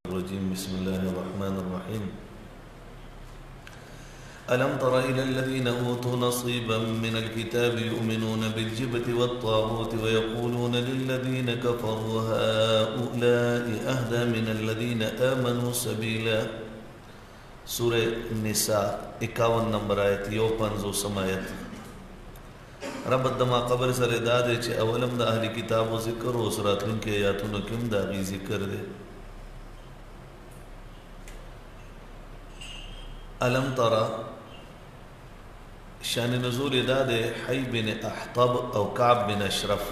الرجيم بسم الله الرحمن الرحيم ألم تر إلى الذين أوتوا نصيبا من الكتاب يؤمنون بالجبت والطاغوت ويقولون للذين كفروا هؤلاء أهدى من الذين آمنوا سبيلا سورة النساء 51 نمبر آیت 55 آیت رب دما قبر سره داده چې اولم د اهلی کتابو ذکر او سراتون کې آیاتونو کې دا غي ذکر دی ألم ترى شان نزول داده حي بن أحطب أو كعب بن أشرف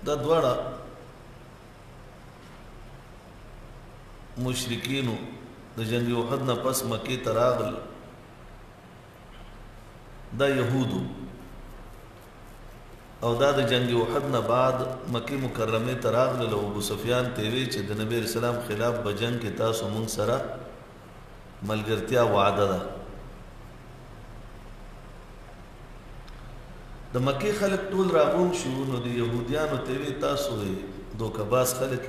دا دوارا مشرکینو دا جنگ احد نا پس مکی تراغل دا یهودو او دا د جنگ احد نه بعد مکی مکرمه تراغله له ابو سفیان تیوی چې د نبی رسول الله خلاف بجنگ کې تاسو مون سره ملګرتیا وعده ده د مکی خلک ټول راغون شو نو د يهوديانو تیوی تاسو دوکباز خلک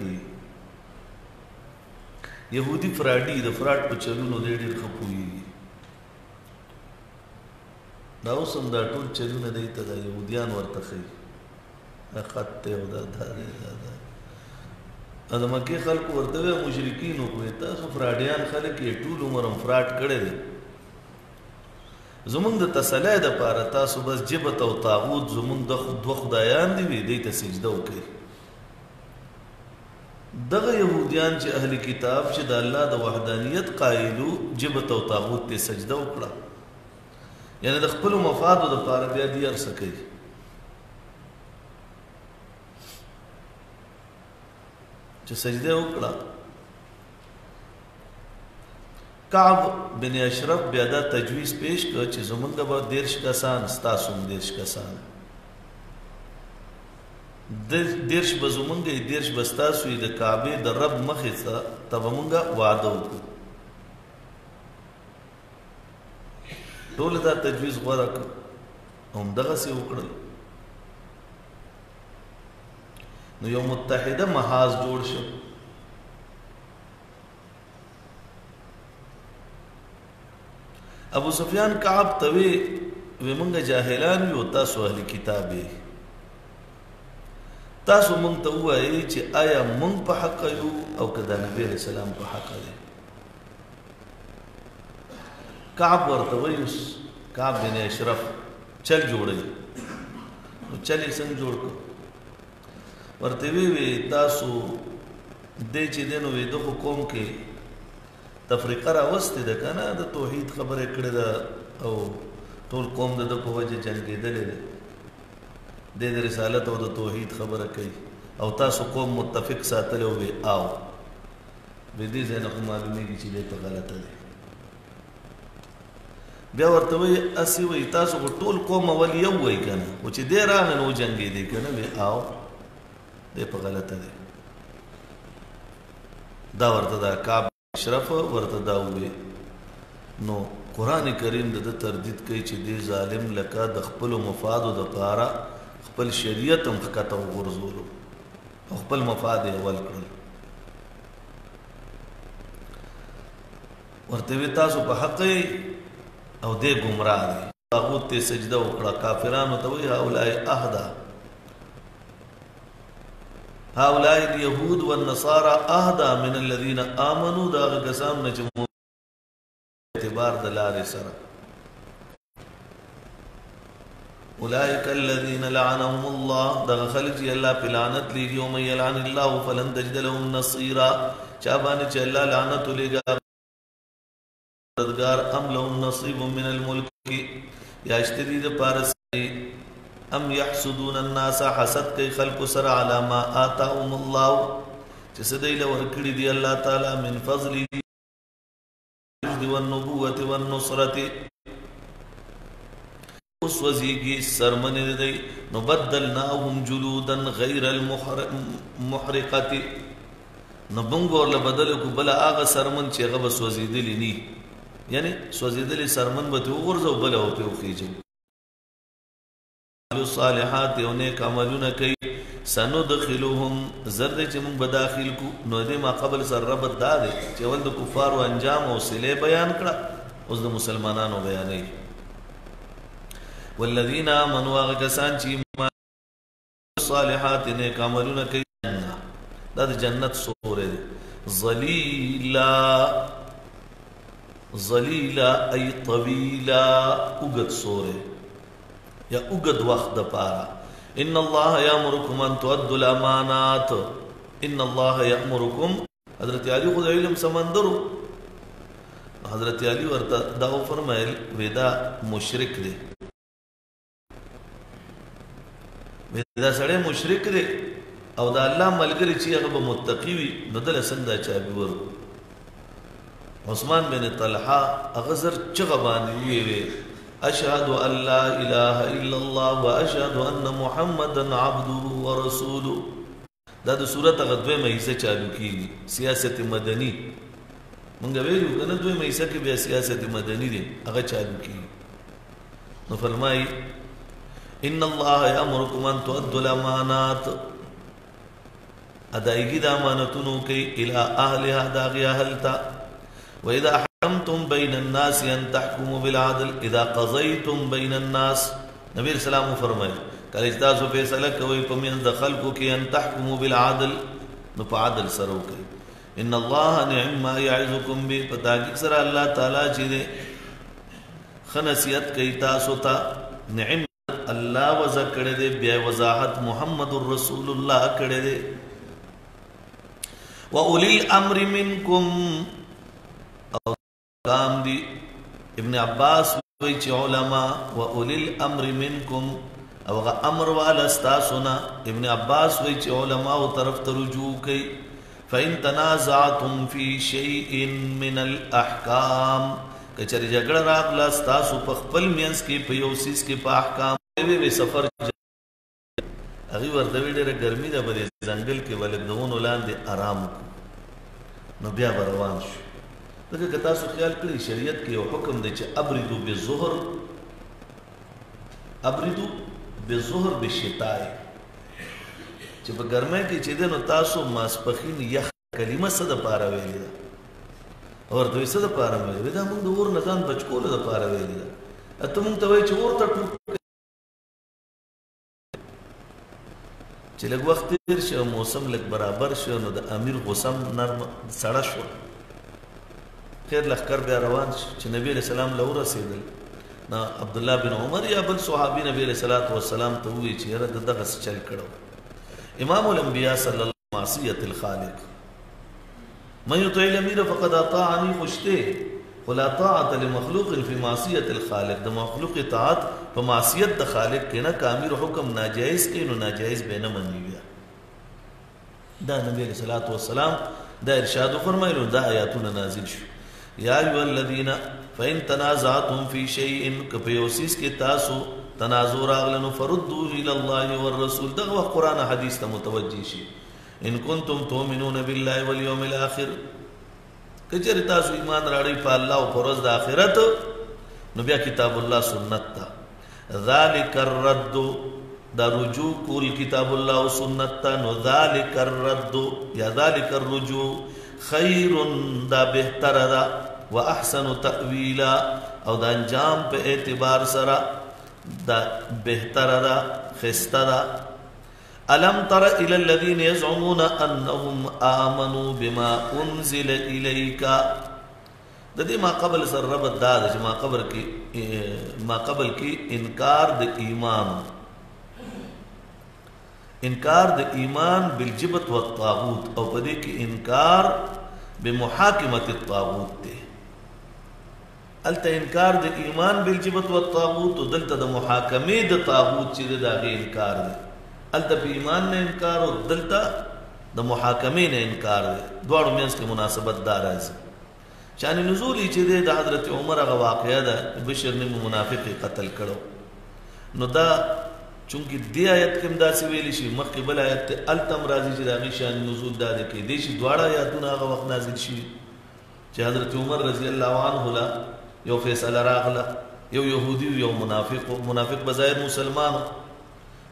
يهودي فراډي د فراډ په چلونو ډېر خپوي دا اوسم دا ټول چلونه دی ته د يهوديان ورته خي خط ته او دا د مکه خلکو ورته مشرکین او تاسو فراډیان خلک ټول عمرم فراډ کړي دي زمونږ د تسلی د پاره تاسو بس جبت او طاغوت زمونږ د دوه خدایان دی وی دی ته سجده وکړي دغه يهوديان چې اهل کتاب چې د الله د وحدانیت قائلو جبت او طاغوت ته سجده وکړه یعنی د خپل مفاد او د پاره بیا دی ارسه کوي چې سجده وکړه کعب بن اشرف بیا دا تجویز پیش کړ چې زمونږ به 10 کسان ستاسو 10 کسان 10 به زمونږ 10 به ستاسو د کعبه د رب مخې ته تب مونږه وعده وکړو ټول دا تجویز غوړه کړ هم دغه څه وکړل نو یو متحده محاذ جوړ شو ابو سفیان کعب توی ومنګه جاهلان یو تاسو اهل کتاب تاسو مونږ ته وایي چې آیا مونږ په حق یو او کدا نبی رسول الله په حق دی کعب ورته وایي کعب بن اشرف چل جوړي نو چلې څنګه جوړ کو ورته وی تاسو دې چې دنو وی د قوم کې تفریقه راوسته ده کنه د توحید خبره کړې ده او ټول قوم د په وجه جنگیدل دي د رسالت او د توحید خبره کوي او تاسو قوم متفق ساتلو وی او به دې زنه معلومیږي چې دې په غلطه ده بیا ورته وی اسی وی تاسو ټول قوم ول یو وی کنه او چې دې راغ نو جنگي دي کنه وی او دې په غلطه ده دا ورته دا کعب اشرف ورته دا وی نو قران کریم د تردید کوي چې دې ظالم لکه د خپل مفاد او د پاره خپل شریعت هم خطا وغورځولو او خپل مفاد اول کړل ورته وی تاسو په حق او دې گمراه دي طاغوت ته سجده وکړه کافرانو ته وی هؤلاء اهدى هؤلاء اليهود والنصارى اهدى من الذين امنوا دا غسام نجم اعتبار دلال سره اولئك الذين لعنهم الله دا خلق الله بلعنت لي يوم يلعن الله فلن تجد لهم نصيرا چابانه چې الله لعنت لګا مددگار ام لهم نصیب من الملک یا اشتری د پارسی ام یحسدون الناس حسد کوي خلق سره علی ما آتاهم الله چې سدی له ورکړي دی الله تعالی من فضل والنبوة والنصرة اوس وزیږي سرمنه دی نو بدلناهم جلودا غیر المحرقه نو بنګور له بدل کو بل هغه سرمن چې هغه وسوځیدلی ني یعنی سوځیدلی سرمن به وګرځو بل او ته وخیږي الصالحات او نیک عملونه کوي سندخلهم زرد چې موږ به داخل کو. نو دې ما قبل سره ربط دا دی چې اول د کفارو انجام او صلې بیان کړه، اوس د مسلمانانو بیانوي. والذین آمنوا هغه کسان چې ایمان صالحات نیک عملونه کوي دا د جنت سورې دی. ظلیلا ای طویلا اوږد سورې یا اوږد وخت د پاره. ان الله یامرکم ان تؤدوا الامانات. ان الله یامرکم. حضرت علی خو د علم سمندرو. حضرت علی ورته دا فرمایل ودا مشرک دی، دا سړی مشرک دی او دا الله ملګری چې هغه به متقی وي نو دله څنګه چابي ورکو. عثمان بن طلحه هغه زر چغه باندې ویوي اشهد ان لا اله الا الله واشهد ان محمدا عبده ورسوله. دا د سورت هغه دویمه حصه چالو کیږي سیاست مدني. مونږ ویلو کنه دویمه حصه کې بیا سیاست مدني دی هغه چالو کیږي. نو فرمایي ان الله یامرکم ان تؤدوا الامانات. ادایګي د امانتونو کوي الی اهلها داغي اهلتا. واذا حكمتم بين الناس ان تحكموا بالعدل. اذا قضيتم بين الناس نبی اسلام فرمایي کله چې تاسو فیصله کوئ په منځ د خلکو کې ان تحكموا بالعدل نو په عدل سره وکړئ. ان الله نعم ما يعظكم به. پتا کې سره الله تعالی چې خنصیت کوي تاسو ته. نعم الله وضع کړی دی، بیا وضاحت محمد رسول الله کړی دی. واولی الامر منکم او کام دی. ابن عباس وی چې علما واولی الامر منکم او غا امر والا استاسونا. ابن عباس وی چې علما او طرف ته رجوع کوي. فإن تنازعتم في شيء من الأحكام کچری جګړه راغله ستاسو په خپل مینس کې په یو سیس کې په احکام وی سفر هغه ورته ډېره ګرمي ده په ځنګل کې ولګدونو لاندې آرام نو بیا روان شو. دغه که تاسو خیال کړئ شریعت کې یو حکم دی چې ابردو بالظهر بالشتاء چې په ګرمۍ کې چې دی نو تاسو ماسپښین یخ کلمه څه دپاره ویلې ده ورته وایي څه دپاره مې ویلې دا موږ د اور نه ځان بچ کولو دپاره ویلې ده. ته موږ ته وایي چې اور ته ټوپ چې لږ وخت تېر شي او موسم لږ برابر شي نو د امیر غوسم نرم سړه شوه. خیر لښکر بیا روان شي چې نبي علیه السلام له ورسېدل نو عبدالله بن عمر یا بل صحابي نبي علیه الصلاة والسلام ته ووایي چې یاره د دغسې چل کړی امام الانبیاء صلی الله معصیت الخالق. من یطع الامیر فقد اطاعنی خوشته ولا طاعت لمخلوق فی معصیت الخالق. د مخلوق اطاعت په معصیت د خالق کې نه که امیر حکم ناجایز کوي نو ناجایز به نه مني. بیا دا نبی علیه الصلاة والسلام دا ارشاد فرمایلو دا آیاتونه نازل شو. یا ایها الذین فإن تنازعتم فی شیء که په یو څیز کې تاسو تنازع راغله نو فردوه الی الله والرسول. دغه وخت قرآن حدیث ته متوجه شي. ان کنتم تؤمنون بالله والیوم الاخر که چېرې تاسو ایمان راړئ په الله او په ورځ د آخرت نو بیا کتاب الله سنت ته. ذلک الرد دا رجوع کول کتاب الله او سنت ته. نو ذلک الرد یا ذلک الرجوع خیر دا بهتره ده و احسن تأویلا او دا انجام په اعتبار سره دا بهتره ده خسته ده. الم تر الى الذين يزعمون انهم امنوا بما انزل اليك. د دې ما قبل سره ربط دا چې ما قبل کې انکار د ایمان بالجبت والطاغوت او په دې کې انکار بمحاکمه الطاغوت دی. الته انکار د ایمان بالجبت والطاغوت او دلته د محاکمه د طاغوت چې د هغې انکار دی. الته په ایمان نه انکار او دلته د محاکمې نه انکار دی. دواړو منځ کې مناسبت دا راځي. شان نزول چې د حضرت عمر هغه واقعه ده بشر نه منافق قتل کړو نو دا چونکې دې آیت کې هم داسې ویلی شي مخکې بل آیت ته التم راځي چې د هغې شان نزول دا دی کیدای شي دواړه آیاتونه هغه وخت نازل شي چې حضرت عمر رضی الله عنه له یو فیصله راغله یو یهودي یو منافق بظاهر مسلمان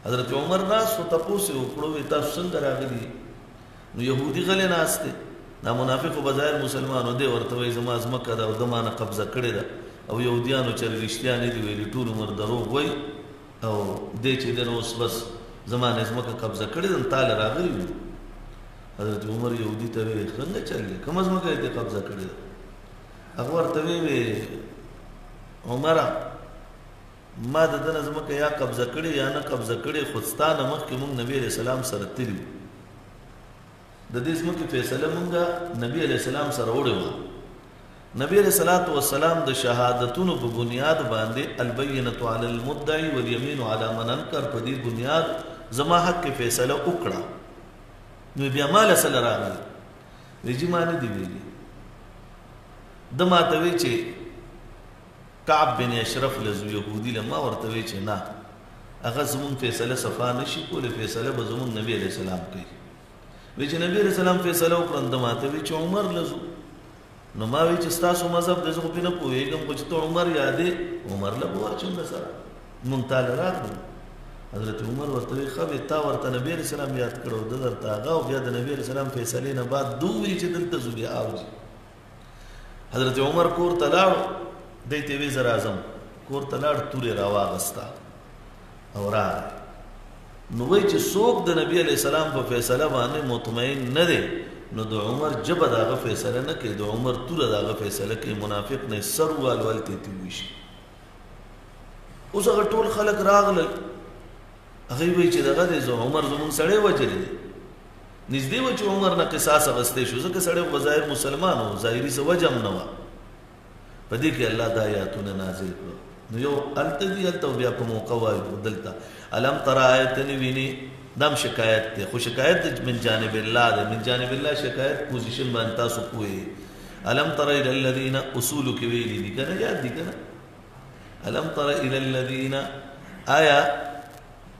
حضرت عمر ناس و تپوس یې وکړو تاسو څنګه راغلي نو یهودي غلی ناست دی دا منافق خو بظاهر مسلمانو دی ورته وایي زما ځمکه ده او ده مانه قبضه کړې ده او یهودیانو چې رښتیا نه دي ویلي ټول عمر دروغ وایي او دی چې دی نو اوس بس زما نه ځمکه قبضه کړې ده نو تاله راغلي وي حضرت عمر یهودي ته ویل څنګه چل دی کومه ځمکه یې دې قبضه کړې ده هغه ورته ویې عمره ما د ده نه ځمکه یا قبضه کړې یا نه قبضه کړې خو ستا نه مخکې موږ نبي علیه السلام سره تلي د دې ځمکې فیصله موږ نبي علیه السلام سره وړې وه نبي علیه الصلاة والسلام د شهادتونو په بنیاد باندې البینة علی المدعي والیمین علی من انکر په دې بنیاد زما حق کې فیصله وکړه نو بیا ما له سره راغلی وی جي ما نه دي ویلي ده ماته وی چې کعب بن اشرف لزو یهودي له ما ورته وی چې نه هغه زمونږ فیصله صفا نشي کولی فیصله به زمونږ نبي علیه السلام کوي وی چې نبی علیه السلام فیصله وکړه ده ماته وی چې عمر لزو نو ما وی چې ستاسو مذهب دی زه خو پرې نه پوهېږم خو چې ته عمر یادې عمر له به واچوم د سره مونږ تاله راغلو حضرت عمر ورته وی ښه وی تا ورته نبي علیه السلام یاد کړو ده درته هغه او بیا د نبي علیه السلام فیصلې نه بعد دو وی چې دلته ځو بیا اوځي حضرت عمر کور ته لاړو دی ته وی زه راځم کور ته لاړ تورې راواغسته او راغی نو وایي چې څوک د نبي علیه السلام په فیصله باندې مطمئن نه دی نو د عمر جبه د هغه فیصله نه کوي د عمر توره د هغه فیصله کوي منافق نه سر والول تیتی وشي اوس هغه ټول خلک راغلل هغوی وایي چې دغه دی عمر زمونږ سړی وجلی دی نږدې و چې عمر نه قصاص اخیستی شو ځکه سړی خو بظاهر مسلمان و ظاهري څه وجه هم نه وه په دې کې الله دا آیاتونه نازل کړو نو یو هلته دي هلته بیا په موقع وایو دلته الم تر آیتنې ویني دام شکایت دی خو شکایت من جانب الله دی من جانب الله شکایت پوزیشن باندې تاسو پوهې الم تر الى الذین اصولو کې ویلي دي که نه یاد دي که نه الم تر الى الذین آیا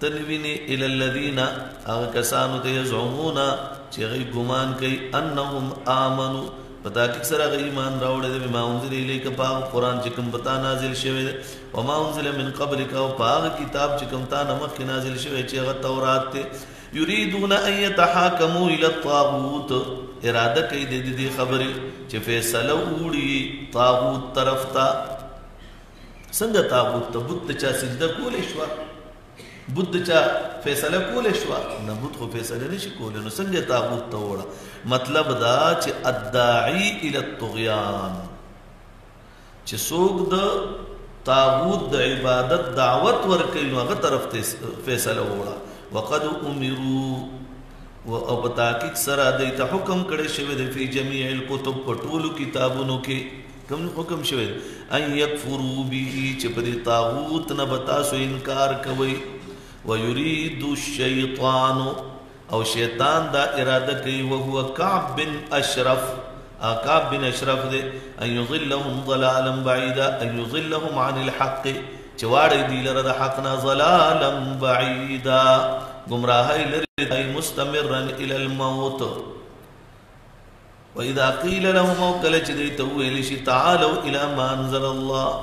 تنویني الى الذین هغه کسانو ته یزعمون چې هغوی ګمان کوي انهم آمنوا پتا کې سره هغه ایمان راوړی دی بما انزل الیک په هغه قرآن چې کوم په تا نازل شوی دی وما انزل من قبلک او په هغه کتاب چې کوم تا نه مخکې نازل شوی چې هغه تورات دی یریدون ان یتحاکموا الی الطاغوت اراده کوي د دې خبرې چې فیصله وکړي طاغوت طرف ته څنګه طاغوت ته بت چا سجده کولی شوه بت چا فیصله کولی شوه نه بت خو فیصله نشي کولی نو څنګه طاغوت ته وړه مطلب دا چې الداعی الی الطغیان چې څوک د طاغوت د عبادت دعوت ورکوي نو هغه طرف ته فیصله وړه وقد امروا او په تحقیق سره دوی ته حکم کړی شوی دی فی جمیع الکتب په ټولو کتابونو کې کوم حکم شوی دی ان یکفروا به چې په دې طاغوت نه به تاسو انکار کوئ ویرید الشیطان او شیطان دا اراده کوي وهو کعب بن اشرف کعب بن اشرف دی ان یضلهم ضلالا بعیدا ان یضلهم عن الحق چې واړی دی لره د حق نه ضلالا بعیدا گمراهی لري دی مستمرا الى الموت واذا قیل لهم او کله چې دی ته ویل شي تعالوا الى ما انزل الله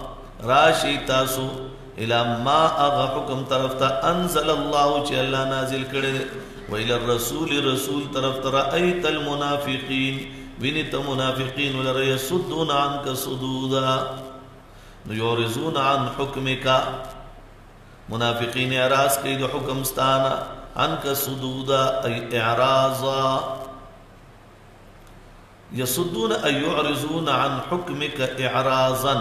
راشي تاسو الى ما اغا حکم طرف ته انزل الله چې الله نازل کړي وإلى الرسول رسول طرف ته رأيت المنافقين وینت منافقین ولر يصدون عنك صدودا يعرضون عن حكمك منافقین اعراض کوي د حکم ستانا عنك صدودا اي اعراضا يصدون اي يعرضون عن حكمك اعراضا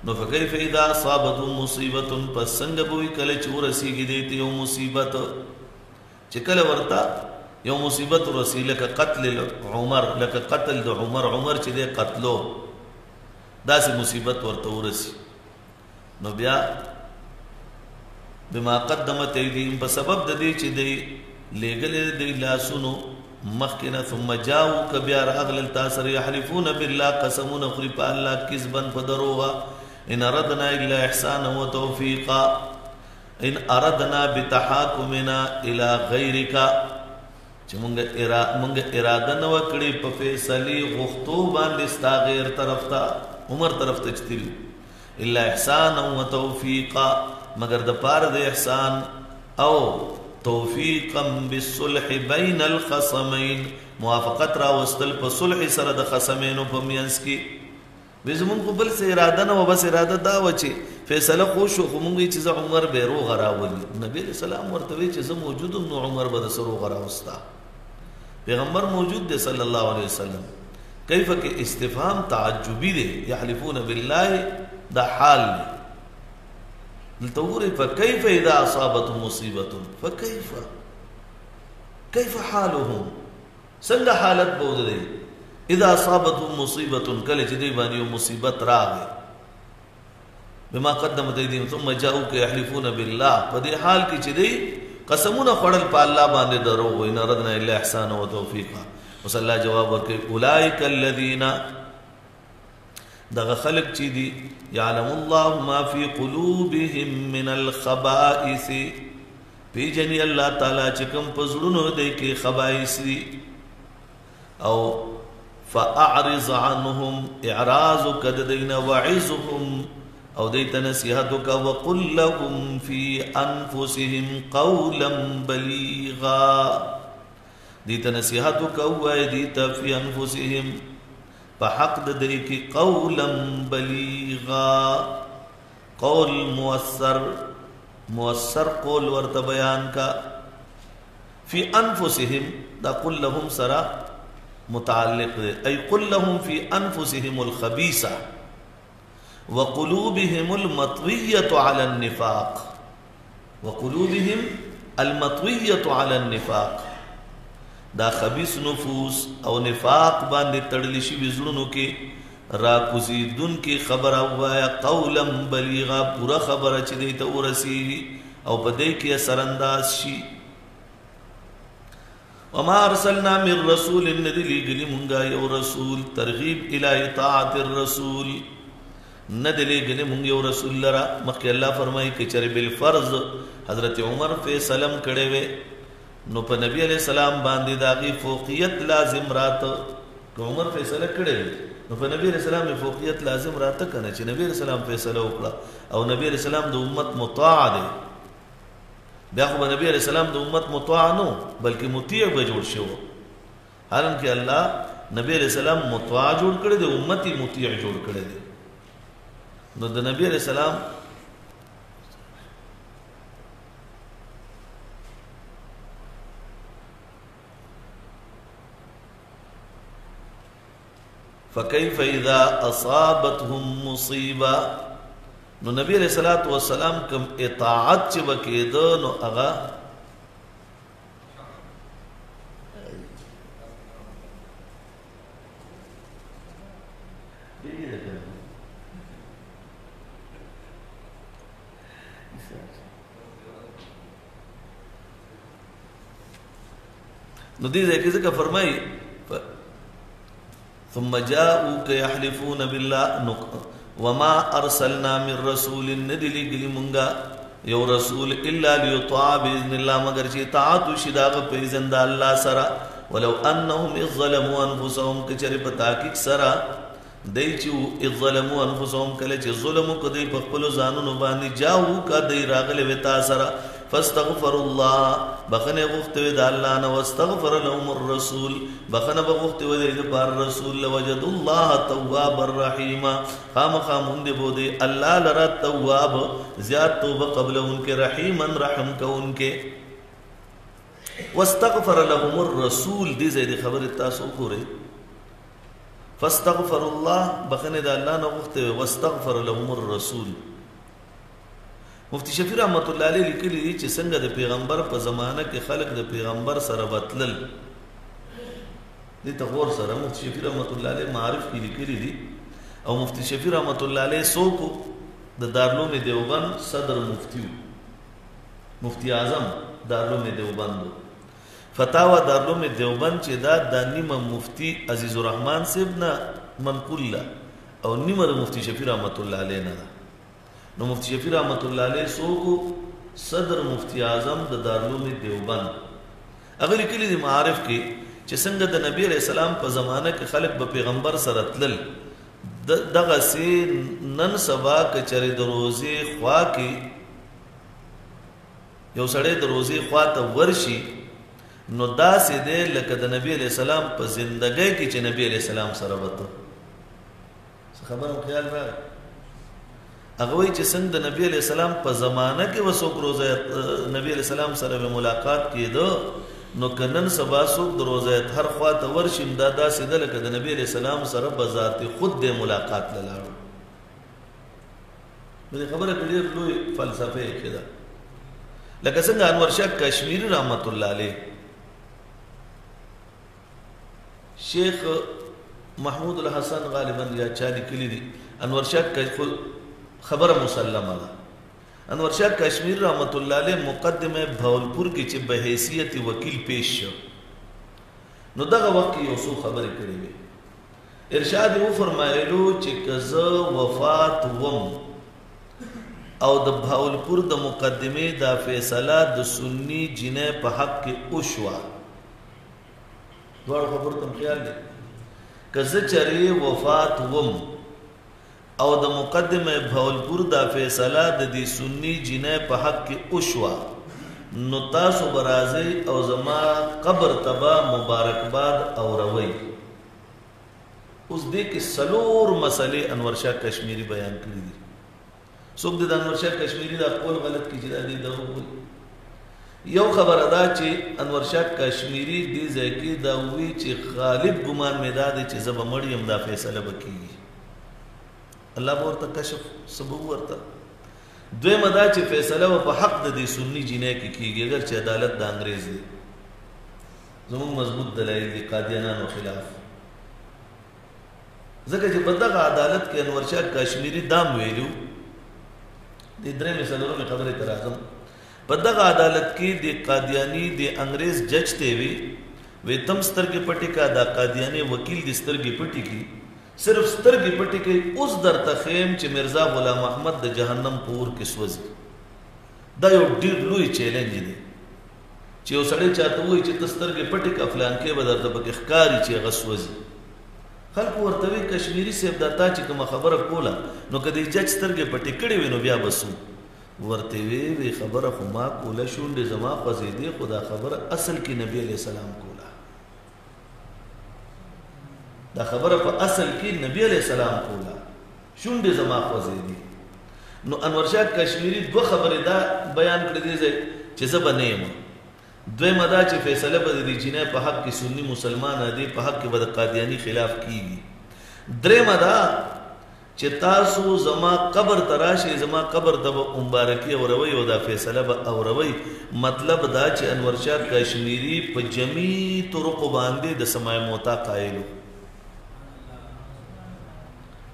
نو فكيف اذا اصابتهم مصیبت پس څنګه بوي کله چې ورسیږي دیت یو مصیبت چې کله ورته یو مصیبت ورسیږي لکه قتل عمر لکه قتل د عمر چې دی قتلو داسې مصیبت ورته ورسي نو بیا بما قدمت ایدیهم په سبب د دې چې دی لېږلې دی لاسونو مخکې ثم جاءوك بیا راغلل تا سره یحلفون بالله قسمونه خوري په الله کذبا په دروغه ان اردنا الا احسانا وتوفيقا ان اردنا بتحاكمنا الى غيرك چې مونږ اراده نه وکړي په فیصلې غوښتو باندې ستا غیر طرف ته عمر طرف ته چتیو الا احسانا وتوفيقا مگر د پاره د احسان او توفیقا بالصلح بین الخصمین موافقت را وستل په صلح سره د خصمینو په میانس کې وزمون کو بل سه اراده نه و بس اراده دا و چې فیصله خو شو خو مونږ چې عمر به روغ راولي نبی رسول الله ورته وی چې زه موجود نو عمر به سره روغ راوستا پیغمبر موجود دی صلی الله علیه وسلم کیف کې استفهام تعجبی دی یحلفون بالله دا حال دلته فكيف اذا اصابتهم مصیبه فكيف كيف حالهم څنګه حالت بود دی اذا اصابتهم مصیبه کله چې دی باندې مصیبت راغی بما قدمت ايديهم ثم جاءوك يحلفون بالله په دې حال کې چې دی قسمونه خړل په الله باندې درو وین ردنا الا احسان او توفیقا وصلی جواب ورکړي اولئک الذين دغه خلق چې دي يعلم الله ما في قلوبهم من الخبائث پی جنی الله تعالی چې کوم پزړونو دی کې خبائث دي او فاعرض عنهم اعراض كددين وعظهم او دیت نصیحتک وقل لهم في انفسهم قولا بلیغا دیت نصیحتک وایدیت فی انفسهم فحق ددی کی قولا بلیغا قول مؤثر قول ورت بیان کا فی انفسهم دا قل لهم سرا متعلق ای قل لهم فی انفسهم الخبیثہ وقلوبهم المطویة على النفاق وقلوبهم المطویة على النفاق دا خبیث نفوس او نفاق باندې تړلی شوي زړونو کې راکوزیدون کې خبره وایا قولا بلیغا پورا خبره چې دی ته ورسیږي او په دې کې اثرانداز شي وما ارسلنا من رسول ندلی گلی مونږه یو رسول ترغیب الی اطاعت الرسول ندلی گلی مونږ یو رسول لرا مخکې الله فرمایي چې چر بالفرض حضرت عمر فیصلم کړي وي نو په نبی علیہ السلام باندې داغي فوقیت لازم راته که عمر فیصله کړي نو په نبی علیہ السلام فوقیت لازم راته کنه چې نبی علیہ السلام فیصله وکړه او نبی علیہ السلام د امت مطاع دی بیا خو نبی علیہ السلام د امت مطاع نو بلکې مطیع به جوړ شو حالانکه الله نبی علیہ السلام مطاع جوړ کړي د امتی مطیع جوړ کړي دی نو د نبی علیہ السلام فكيف اذا اصابتهم مصیبه نو نبی علیہ الصلوۃ والسلام کوم اطاعت چې وکیدو نو هغه نو دې ځکه څنګه فرمایي ثم جاءوك يحلفون بالله وما ارسلنا من رسول ندلی گلی مونږه یو رسول الا ليطاع باذن الله مگر چې اطاعت شداغ په اذن د الله سره ولو انهم ظلموا انفسهم کچری په تحقیق سره دای چې ظلموا انفسهم کله چې ظلم کوي په خپل ځانونو باندې جاءو کا دای راغله وتا سره فاستغفر الله بخنه غفتوی د الله نه واستغفر لهم الرسول بخنه بغفتوی د بار رسول لوجد الله تواب الرحیم خامخامون دی بودی الله لرا تواب زیاد توبه قبل انکه رحیما رحم کو انکه واستغفر لهم الرسول دی زید خبر تاسو کوره فاستغفر الله بخنه د الله نه غفتوی واستغفر لهم الرسول مفتی شفیع رحمت الله علیه لیکلی دی چې څنګه د پیغمبر په زمانه کې خلق د پیغمبر سره وتلل دې تغور سره مفتی شفیع رحمت الله علیه معارف کې لیکلی دی او مفتی شفیع رحمت الله علیه سوکو د دارالعلوم دیوبند صدر مفتی اعظم دارالعلوم دیوبند فتاوا دارالعلوم دیوبند چې دا د نیمه مفتی عزیز الرحمن صاحب نه منقول او نیمه مفتی شفیع رحمت الله علیه نه نو مفتی شفیع رحمت الله علیه سوکو صدر مفتی اعظم د دارالعلوم دیوبند هغه لیکلي دي معارف کې چې څنګه د نبی علیہ السلام په زمانه کې خلق به پیغمبر سره تلل دغه سي نن سبا کچره د روزي خوا کې یو سړی د روزي خواته ورشي نو داسې دی لکه د نبی علیہ السلام په زندګۍ کې چې نبی علیہ السلام سره وته خبره خیال راغی هغه وایي چې څنګه د نبی علیہ السلام په زمانه کې وسوک روزه نبی علیہ السلام سره ملاقات کېده نو کنن سبا څوک د روزه هر خواته ورشي دا داسې ده لکه د نبی علیہ السلام سره بذات خود د ملاقات لاړو دې خبره ډېر لوی فلسفه کې ده لکه څنګه انور شاه کشمیری رحمت الله علیه شیخ محمود الحسن غالبا یا چا لیکلی دي انور شاه خبره مسلمه ده انور شاه کشمیری رحمت الله علیه مقدمه بهاولپور کې چې به حیثیت وکیل پیش شو نو دغه وخت یو څو خبرې کړې وي ارشاد یې وفرمایلو چې که زه وفات وم او د بهاولپور د مقدمه دا فیصله د سنی جنې په حق کې وشوه دوړ خبر تم خیال دی که زه چرې وفات وم او د مقدمه بهاولپور دا فیصله د دې سنی جنې په حق کې وشوه نو تاسو برازي او زما قبر تبا مبارکباد او روي اوس دې کې سلور مسلې انور شاه کشمیری بیان کړې دي څوک د انور شاه کشمیری دا خپل غلط کې جدا دي دا وایي یو خبره ده چې انور شاه کشمیری دې ځای کې دا وی چې غالب ګمان مې دا دی چې زه به مړ یم دا فیصله به کېږي الله به ورته کشف سبب ورته دویمه دا چې فیصله به په حق د دې سني جنۍ کې کېږي اگر چې عدالت د انګریز دی زموږ مضبوط دلایل دي قادیانانو خلاف ځکه چې په دغه عدالت کې انور شاه کشمیری دام ویلو د درې مثالونو خبرې ته راځم په دغه عدالت کې د قادیانی د انګریز جج ته وی تم سترګې پټې کا دا قادیانی وکیل د سترګې پټې کی صرف سترګې پټې کی اوس درته خیم چې مرزا غلام احمد د جهنم پور کې سوځي دا یو ډیر لوی چیلنج دی چې یو سړی چاته وایي چې ته سترګې پټې کا فلان کې به درته پکې ښکاري چې هغه سوځي خلکو ورته وی کشمیری صاحب دا تا چې کومه خبره کوله نو که د جج سترګې پټې کړې وي نو بیا بسو ورته وی خبره خو ما کوله شونډې زما خوځېدې خو دا خبره اصل کې نبی علیہ السلام کوله دا خبره په اصل کې نبی علیہ السلام کوله شونډې زما خوځېدې نو انور شاه کشمیری دوه خبرې دا بیان کړې دي چې زه به نه یم دویمه دا چې فیصله به د جنۍ په حق کې سنی مسلمان دی په حق کې به د قادیانی خلاف کیږي درېمه دا چې تاسو زما قبر تراشي زما قبر د مبارکي اوروي او دا فیصله به اوروي مطلب دا چې انور شاه کشمیری په جمی طرق باندې د سماع موتا قائلو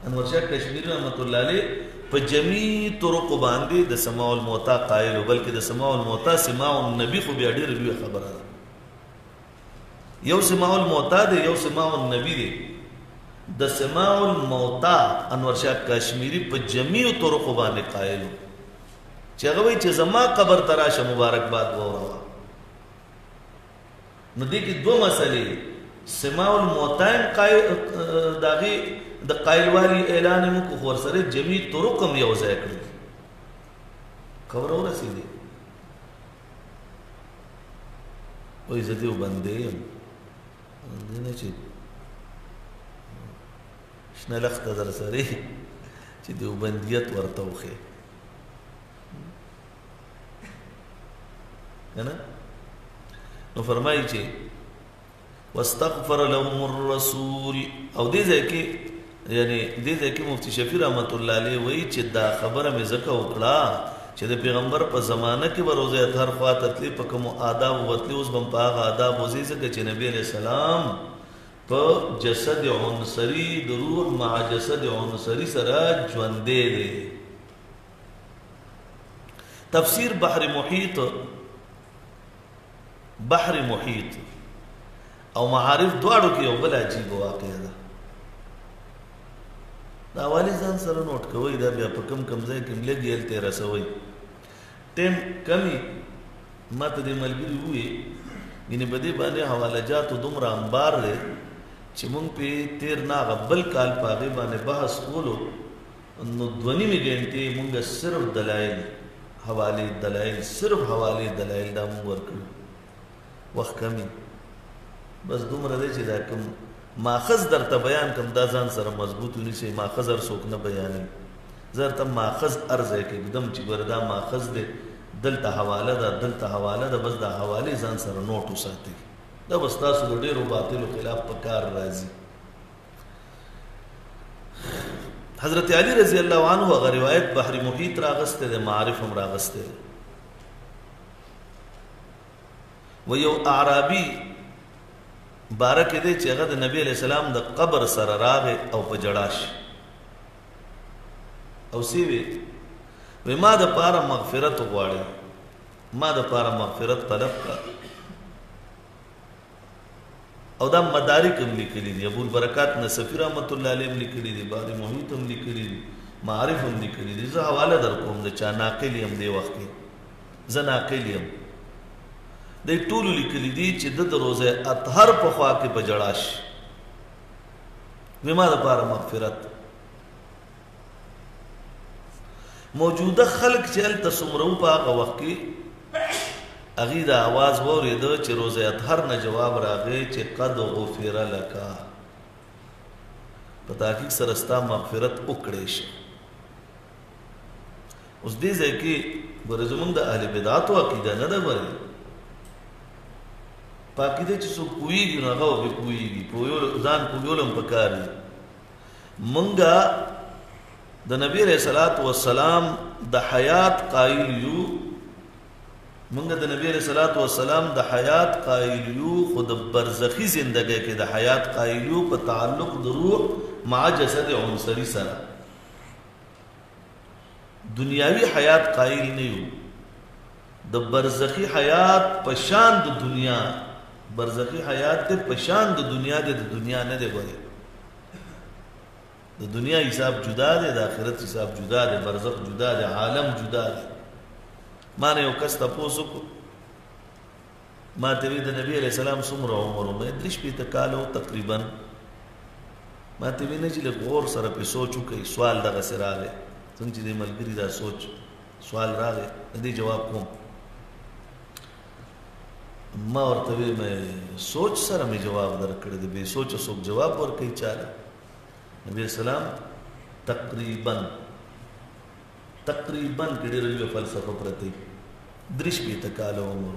انور شاه کشمیری رحمت الله علیه په جمی طرق باندې د سماع الموتا قائلو بلکې د سماع الموتا سماع النبی خو بیا ډېر لوی خبره ده یو سماع الموتا دی یو سماع النبی دی د سماع الموتا انور شاه کشمیری په جمی طرق باندې قائلو چې هغه وایي چې زما قبر تراشه مبارکباد ووروا نو دې کې دوه مسلې سماع الموتا داغي د قایلوالي اعلان مو کو خور سره جمی طرق هم یو ځای کړی خبر ورسېدی وای زه دې وبندې یم نه چې شنه لخته در سره چې دې وبندیت ورته وخې کنه نو فرمایي چې واستغفر لهم الرسول او دې ځای کې یعنی دې ځای کې مفتی شفیع رحمت الله علیه وایي چې دا خبره مې ځکه وکړه چې د پیغمبر په زمانه کې به روزه هر خوا تتلی په کوم آداب وتلی اوس بم په هغه آداب وځي ځکه چې نبی علیہ السلام په جسد عنصری د روح مع جسد عنصری سره ژوندې دی تفسیر بحر محیط او معارف دواړو کې یو بل عجیب واقعه ده دا والی ځان سره نوٹ کوئ دا بیا په کم ځای کې ملګي هلته رسوئ ټیم کمی ما ته د ملګري ووایي ګینې په دې باندې حواله جاتو دومره انبار دی چې مونږ پې تېر ناغه بل کال په هغې باندې بحث کولو نو 2.5 غنټې مونږ صرف دلایل حوالی دلائل صرف حوالی دلائل دا مونږ ورکړو وخت کمی بس دومره دی چې دا کوم ماخذ درته بیان کوم دا ځان سره مضبوط ونیسئ ماخذ هر څوک نه بیانوي زه درته ماخذ هر ځای کې ږدم چې ګوره دا ماخذ دی دلته حواله ده دلته حواله ده بس دا حوالې ځان سره نوټ وساتئ دا به ستاسو د ډېرو باطلو خلاف په کار راځي حضرت علی رضی الله عنه هغه روایت بحر محیط راغسته ده معارف هم راغسته ده و یو اعرابي بارک دی چې هغه د نبی علیہ السلام د قبر سره راغی او په جړاش او سی وی ما د پاره مغفرت غواړم ما د پاره مغفرت طلب کا او دا مدارک هم لیکلی دي ابو البرکات نصفی رحمت الله علیه هم لیکلی دي بحر محیط هم لیکلی دي معارف هم لیکلی دي زه حواله در کوم د چا ناقل یم دی وخت کې زه ناقل یم د ټولو لیکلي دي چې د روزه اطهر په خوا کې په جړاش وما دپاره مغفرت موجوده خلق چې هلته څومره وو په هغه وخت کې هغوی د اواز واورېده چې روزه اطهر نه جواب راغی چې قد غفر لکه په تحقیق سره ستا مغفرت وکړی شي اوس دې ځای کې ګوره زموږ د اهل بدعاتو عقیده نه ده ګورې په عقیده چې څوک پوهېږي نو هغه به پوهېږي ځان پوهېدل هم پکار دي موږ د نبی علیه الصلاة والسلام د حیات قایل یو موږ د نبی علیه الصلاة والسلام د حیات قایل یو خو د برزخي زندګۍ کې د حیات قایل یو په تعلق د روح مع جسد عنصري سره دنیاوي حیات قایل نه یو د برزخي حیات په شان د دنیا برزخی حیات ته پشان د دنیا د دنیا نه دی غوړي د دنیا حساب جدا دی د آخرت حساب جدا دی برزخ جدا دی عالم جدا دی ما نه یو کس تاسو کو ما ته د نبی علیہ السلام څومره عمر مې درش په تکالو تقریبا ما ته ویني چې له غور سره په سوچو کوي سوال دغه سره راغی څنګه چې د ملګری دا سوچ سوال راغی دې جواب کوم ما ورته مې سوچ سره مې جواب درکړی دی بې سوچه څوک جواب ورکوي چاله نبی اسلام تقریبا کې ډېره لویه فلسفه پرته درش پېته کاله عمر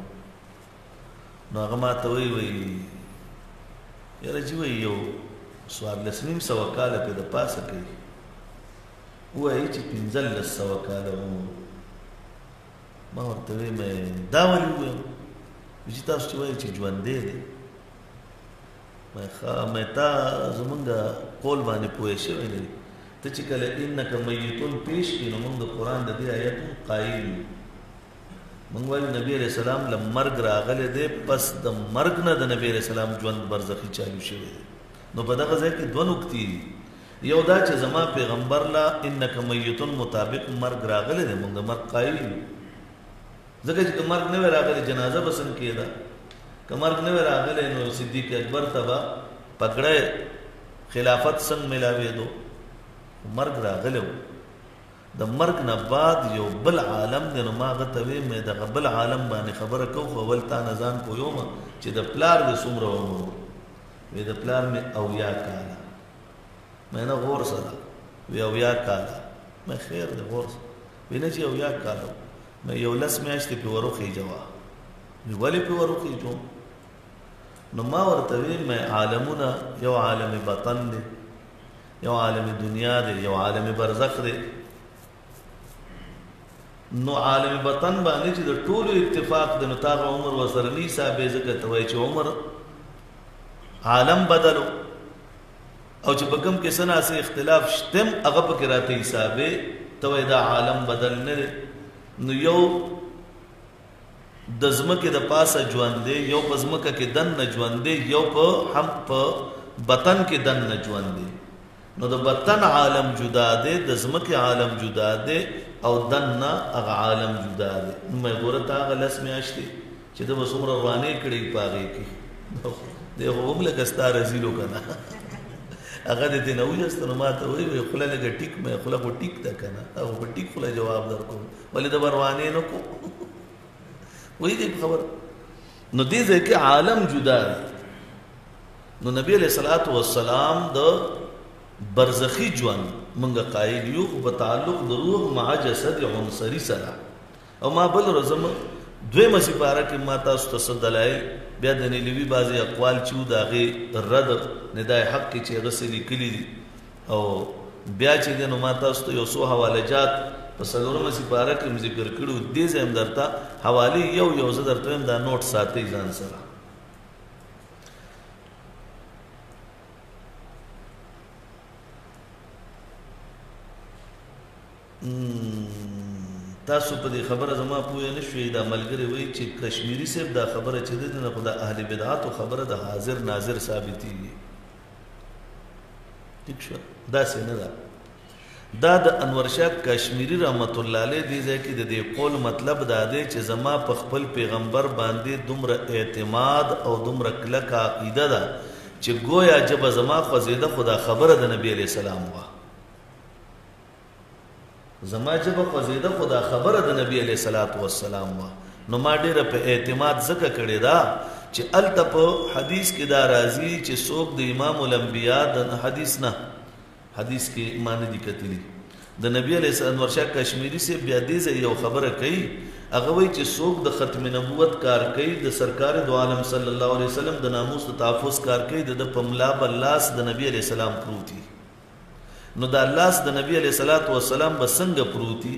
نو هغه ما ته وایي یاره جي وایي یو 1400 کاله پې د پاسه کوي وایي چې 1500 کاله عمر ما ورته وایي مې دا ولې ووایم چې تاسو چې وایي چې ژوندی دی مې تا زمونږ قول باندې پوه شوی نه دی ته چې کله انک میتون پیش کړي نو موږ د قرآن د دې آیتونو قایل یو موږ وایو نبی علیہ السلام له مرګ راغلی دی پس د مرګ نه د نبی علیہ السلام ژوند برزخي چالو شوی دی نو په دغه ځای کې دوه نکتې دي یو دا چې زما پیغمبر لا انک میتون مطابق مرګ راغلی دی موږ د مرګ قایل یو ځکه چې که مرګ نه وی راغلی جنازه به څنګه کېده که مرګ نه وی راغلی نو صدیق اکبر ته به پګړی خلافت څنګه میلاوېدو مرګ راغلی و د مرګ نه بعد یو بل عالم دی نو ما هغه ته ویې مې دغه بل عالم باندې خبره کوم خو اول تا نه ځان پوهیومه چې د پلار دې څومره عمر وی د پلار مې 80 کاله مې نه غور سره وی 80 کاله مې خیر دی غور سره وی نه چې 80 کاله مې یو لس میاشتې پې وروخېجوه ولې پې وروخېجوم نو ما ورته وی مې عالمونه یو عالم بطن دی یو عالم دنیا دی یو عالم برزخ دی نو عالم بطن باندې چې د ټولو اتفاق دی نو تا عمر ورسره نه حسابې ځکه ته وایې چې عمر عالم بدلو او چې په کوم کې څه ناسې اختلاف شته هغه پکې راته حسابې ته وایې دا عالم بدل نه دی نو یو د ځمکې د پاسه ژوند دی یو په ځمکه کې دننه ژوند دی یو په هم په بطن کې دننه ژوند دی نو د بطن عالم جدا دی د ځمکې عالم جدا دی او دننه هغه عالم جدا دی نو مې ګوره ته هغه لس میاشتې چې ده به څومره روانې کړې په هغې کې دی خو هم لکه ستا رزیلو که نه هغه د دې نه ویست نو ما ته وایي خوله لږه ټیک مې خوله خو ټیک ده که نه هغه په ټیک خوله جواب در کوم ولې د بروانې نه کوم وایي دی خبر نو دې ځای کې عالم جدا دی نو نبی علیہ الصلوۃ والسلام د برزخی ژوند منګه قائل یو په تعلق د روح مع جسد عنصری سره او ما بل رزم دویمه سپاره کې ما تاسو ته دلایل بیا د نیلوی بعضی اقوال چې د هغې رد ندای حق کې چې هغه څه لیکلي دي او بیا چې دی نو ما تاسو ته یو څو حوالهجات په څلورمه سپاره کې مې ذکر کړي دې ځای هم درته حوالې یو زه درته وایم دا نوټ ساتئ ځان سره تاسو په دې خبره زما پوهه نه شوئ دا ملګری وایي چې کشمیري صاحب دا خبره چې دی نه خو د اهل بدعاتو خبره د حاضر ناظر ثابتېږي ټیک شو داسې نه ده دا د انور شاه کشمیري رحمت الله علیه دې ځای کې د دې قول مطلب دا دی چې زما په خپل پیغمبر باندې دومره اعتماد او دومره کلکه عقیده ده چې گویا جب زما خوځېده خو دا خبره د نبی علیه السلام وه زما جبه خوځېده خو دا خبره د نبی علیه الصلاۃ والسلام وه نو ما ډېره په اعتماد ځکه کړې ده چې هلته په حدیث کې دا راځي چې څوک د امام الانبیا د حدیث نه حدیث کې ما نه دي کتلي د نبی علیه انور شاه کشمیري صاحب بیا دې ځای یو خبره کوي هغه وایي چې څوک د ختم نبوت کار کوي د سرکار دو عالم صلی الله علیه وسلم د ناموس د تحفظ کار کوي د په ملا بلاس د نبی علیه السلام پروتي نو دا لاس د نبی علیه الصلاۃ والسلام به څنګه پروتي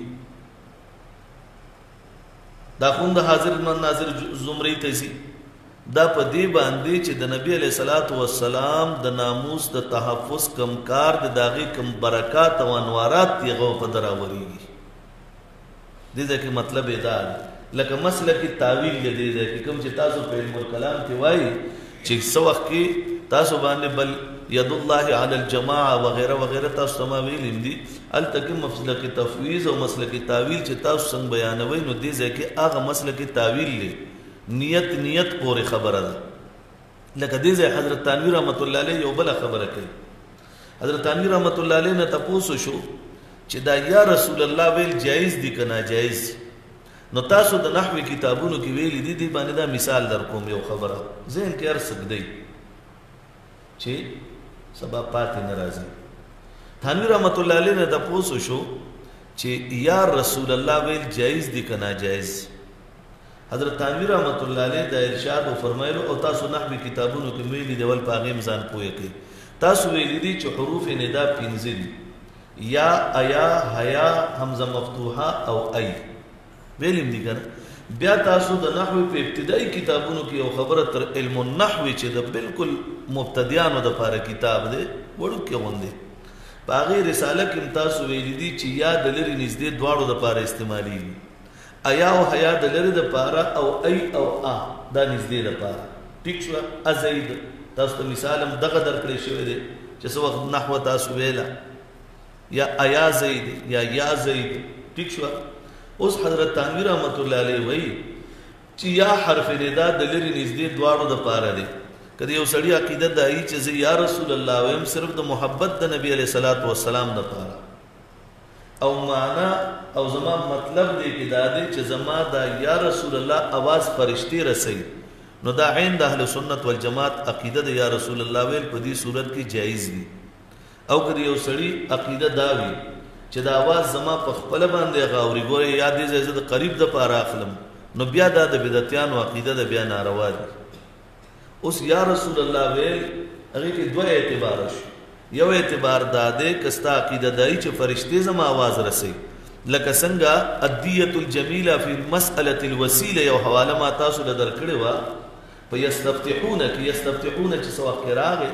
دا خوند حاضر ناظر زمرې ته ځي دا په دې باندې چې د نبی علیه الصلاۃ والسلام د ناموس د تحفظ کم کار د داغي کم برکات او انوارات یې غو په دراوريږي دې ځکه مطلب دا لکه مسلکی تعویل دې ځکه کوم چې تاسو په علم الکلام کې وایي چې څو وخت کې تاسو باندې بل ید الله علی الجماعه وغیرہ وغیرہ تاسو ما ویلم دي التکه مسلک تفویض او مسلک تعویل چې تاسو څنګه بیانوي نو دې ځکه هغه مسلک تعویل لري نیت پورې خبره ده لکه دې ځای حضرت تنویر رحمت الله علیه یو بل خبره کوي حضرت تنویر رحمت الله علیه نه تاسو شو چې دا یا رسول الله ویل جایز دي که ناجایز نو تاسو د نحوی کتابونو کې ویلي دي دې باندې دا مثال در کوم یو خبره ذهن کې ارسک دی چې سبا پاتې نه راځي تنویر رحمت الله علیه نه تاسو شو چې یا رسول الله ویل جایز دي که ناجایز حضرت تنویر رحمت الله علیه د ارشاد او فرمایلو او تاسو نحوی کتابونو کې ویلي دی ول پاغه مزان پوهه کوي تاسو ویلي دي چې حروف ندا 15 دي یا ایا حیا حمزه مفتوحه او ای ویلم دي کنه بیا تاسو د نحوی په ابتدایي کتابونو کې یو خبره تر علم النحو چې د بالکل مبتدیانو د لپاره کتاب دی وړو کې غونډه باغی رساله کې تاسو ویلي دي چې یا د لری نږدې دواړو د لپاره استعمالي ایا او حیا د لری د لپاره او ای او ا دا نږدې د لپاره ټیک شو ازید تاسو ته مثال هم دغه درکړی شوی دی چې څو وخت نحو تاسو ویلا یا ایا زید یا زید ټیک شو اوس حضرت تنویر رحمت الله علیه وایي چې یا حرف ندا د لری نږدې دواړو د لپاره دی کله یو سړی عقیده دای چې زه یا رسول الله وایم صرف د محبت د نبی علیه الصلاۃ والسلام د لپاره او معنا او زما مطلب دی کې دا دی چې زما دا یا رسول الله आवाज فرشتي رسي نو دا عین د اهل سنت والجماعت عقیده د یا رسول الله ویل په دې صورت کې جایز دي او کله یو سړی عقیده داوي چې دا आवाज زما په خپل باندې غاوري ګوري یا دې زه د قریب د پاره اخلم نو بیا دا د بدعتیانو عقیده د بیا ناروا دي اوس یا رسول الله ویل هغه کې دوه اعتبار شي یو اعتبار دا دی کستا عقیده دای چې فرشتي زما आवाज رسي لکه څنګه الدیه الجمیله فی المساله الوسیله یو حواله ما تاسو له درکړې و فیستفتحونک یستفتحون چې سو قراغه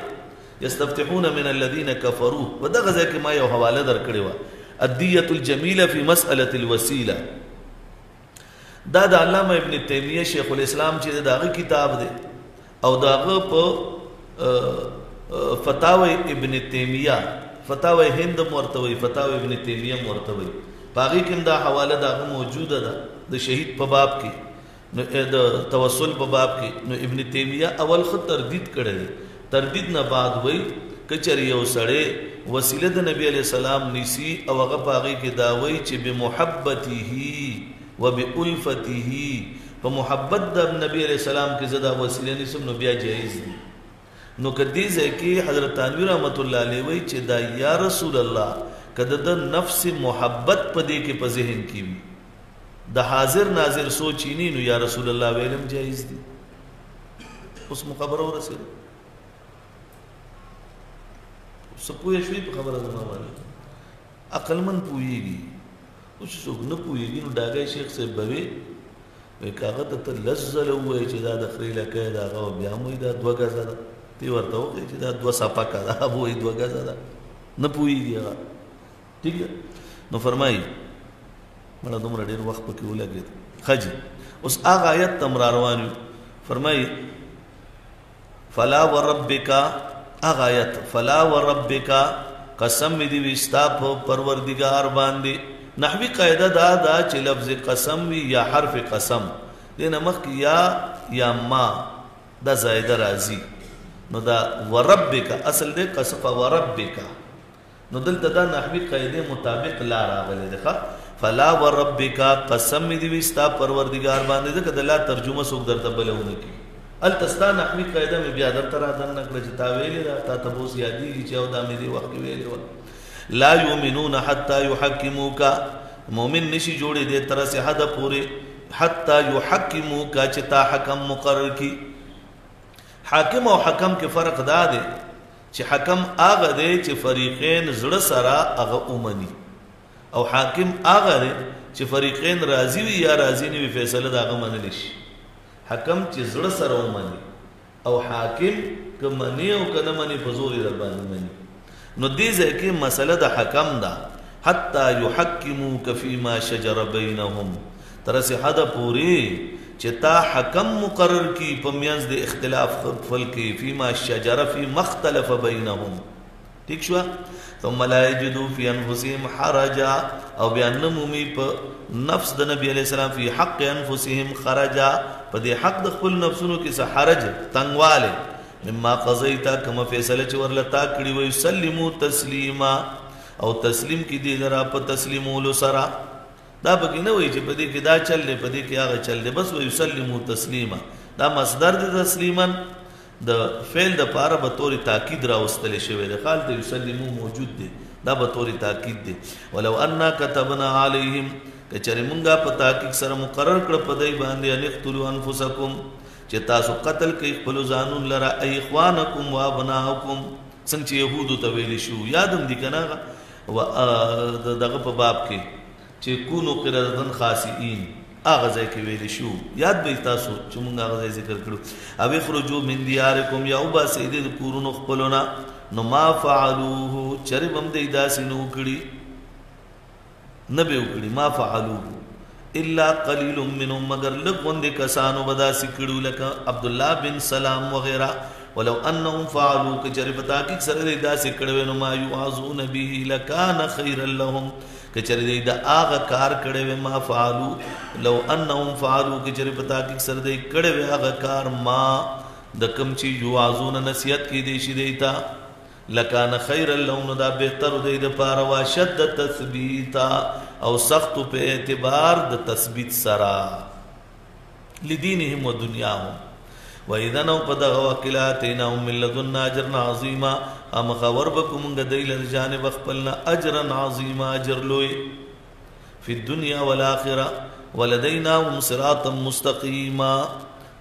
یستفتحون من الذين كفروا ودغه ځکه ما یو حواله درکړې و الدیه الجمیله فی مساله الوسیله دا د علامه ابن تیمیه شیخ الاسلام چې داغه کتاب دی او داغه په فتاوی ابن تیمیه فتاوی هند مرتوی فتاوی ابن تیمیه مرتوی باقی کوم دا حواله داغه موجوده ده د شهید په باب کې نو د توسل په باب کې نو ابن تیمیه اول خط تردید کړی تردید نه بعد وای کچر یو سړی وسیله د نبی علیہ السلام نیسی او هغه په هغې کې دا وایي چې بمحبته وبالفته په محبت د نبی علیہ السلام کې زه دا وسیله نیسم نو بیا جایز دی. نو که دې ځای کې حضرت تانوی رحمت الله علیه وایي چې دا یا رسول الله که د نفس محبت په دې کې په ذهن کې وي د حاضر ناظر سوچ یې نی نو یا رسول الله ویلم جایز دی. اوس مو خبره ورسېده څه پوه شوي په خبره زما باندې عقلمند پوهېږي اوس څوک نه پوهېږي نو ډاګی شیخ صاحب به وایي که هغه ته ته لس ځله ووایې چې دا د خرې لکۍ ده هغه بیا هم وایي دا 2 ګزه ده تی ورته وښیې چې دا 2 سپکه ده به وایي 2 ګزه ده نه پوهېږي هغه ٹھیک ده. نو فرمایي مړه دومره ډېر وخت پکې ولګېد ښه جي اوس هغه آیت ته را روان یو فرمایي فلا وربک هغه آیت فلا وربک قسم می دی وستا په پروردگار باندې نحوی قاعده دا چې لفظ قسم وی یا حرف قسم دینه مخ یا ما دا زائده راځي نو دا وربک اصل دې قسم وربک نو دلته دا نحوی قاعده مطابق لا راغلی ده فلا وربک قسم می دی وستا پروردگار باندې دا کله ترجمه څوک درته بلونه کی التستا نحوی قاعده می بیا درته را دن نکړه چې تا ویلې دا تا ته بوس یادېږي چې او دا مې دې وخت ویلې لا یؤمنون حتی یحکموک مومن نشي جوړې دې تر سه حد پورې حتی یحکموک چې تا حکم مقرر کی. حاکم او حکم کې فرق دا دی چې حکم هغه دی چې فریقین زړه سره هغه اومني او حاکم هغه دی چې فریقین راضي وي یا راضي نه وي فیصله د هغه منلی شي. حکم چې زړه سره ومني او حاکم که مني او که نه مني په زور یې در باندې مني. نو دې ځای کې مسله د حکم ده حتی یحکموک فیما شجر بینهم تر سه حد پورې چې تا حکم مقرر کی په میانځ د اختلاف خپل کې فیما شجر فی مختلف بینهم ٹھیک شو ثم لا یجدوا فی انفسهم حرجا او بیا نمومي په نفس د نبی علیہ السلام فی حق انفسهم خرجا په دې حق د خپل نفسونو کې څه حرج تنگواله مما قضیتا کما فیصله چې ورلتا کړي وي سلمو تسلیما او تسلیم کې دې لرا په تسلیمولو سره دا پکې نه وایي چې په دې کې دا چل دی په دې کې هغه چل دی بس وایي سلمو تسلیما دا مصدر د تسلیما د فعل د پاره به طور تاکید راوستل شوی دی خال ته یسلمو موجود دی دا به طور تاکید دی. ولو ان كتبنا عليهم کچری مونږه په تحقیق سره مقرر کړ په دای باندې ان اقتلوا انفسکم چې تاسو قتل کوي خپل ځانون لرا اخوانکم و ابناءکم څنګه چې يهودو ته ویل شو یادم دي کنه و دغه په باب کې چې کونو قردن خاصین هغه ځای کې ویل شو یاد به تاسو چې مونږ هغه ځای ذکر کړو او خرجوا من دیارکم یا وبا سید کورونو خپلنا نو ما فعلوه چربم دې داسې نو کړی نبی وکړي ما فعلوه الا قلیل منهم مگر لغوند کسانو بدا سکړو لکه عبد الله بن سلام وغیرہ ولو انهم فعلوا کچری پتا کی سره دا سکړو نو ما یعذون به لکان خیر لهم کچری دا هغه کار کړو ما فعلوا لو انهم فعلوا کچری پتا کی سره دا کړو هغه کار ما د کم چی یعذون نصیحت کی دی شي دیتا لکان خیر اللون دا بہتر دی دا پارا واشد تثبیتا او سخت پہ اعتبار دا تثبیت سرا لدینهم و دنیاهم و ایدنو پا دا غواقلاتیناهم من لدن اجرنا عظیما ام خور بکم انگا دیل جانب اخپلنا اجرن عظیما اجر لوئی فی الدنیا والآخرہ ولدیناهم صراطا مستقیما